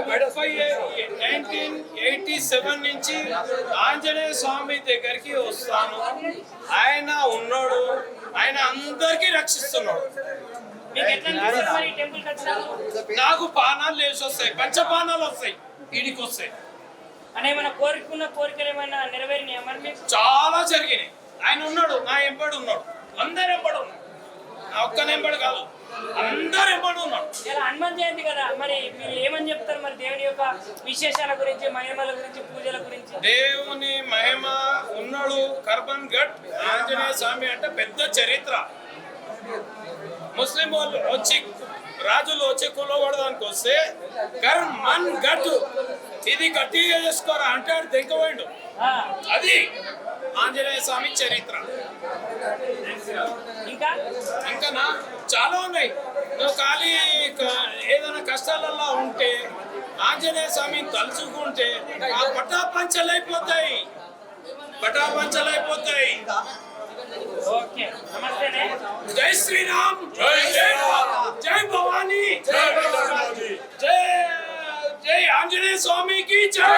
1987 నుంచి ఆంజనేయ స్వామి దగ్గరికి వస్తాను. ఆయన ఉన్నాడు, ఆయన అందరికీ రక్షిస్తున్నాడు. నాకు బాణాలు లేచి వస్తాయి, పంచబాణాలు వస్తాయి, ఈడికి వస్తాయి. కోరికలు ఏమైనా నెరవేరినాయా మరి మీకు? చాలా జరిగినాయి. ఆయన ఉన్నాడు, నా ఎంబడి ఉన్నాడు, అందరు ఎంబడి ఉన్నాడు, నా ఒక్క ఎంబడి కాదు, అందరు ఎంబడి ఉన్నాడు. ఇలా హనుమాన్ జయంతి కదా, మరి మీరు ఏమని చెప్తారు మరి దేవుని యొక్క విశేషాల గురించి, మహిమల గురించి, పూజల గురించి? దేవుని మహిమ ఉన్నాడు. కర్బన్ ఘట్ ఆంజనేయ స్వామి అంటే పెద్ద చరిత్ర. ముస్లిం వాళ్ళు వచ్చి రాజులు వచ్చి కూలగొడదానికి వస్తే కర్మన్ ఘట్ ఇది గట్టిగా చేసుకోరా అంటే దిగ్గపోయిండు. అది ఆంజనేయ స్వామి చరిత్ర. ఇంకా చాలా ఉన్నాయి. నువ్వు ఖాళీ ఏదైనా కష్టాలలో ఉంటే ఆంజనేయ స్వామిని తలుచుకుంటే ఆ పటాపంచలైపోతాయి, పటాపంచలైపోతాయి. జై శ్రీరామ్, జై భవానీ, జై ఆంజనేయ స్వామికి జై.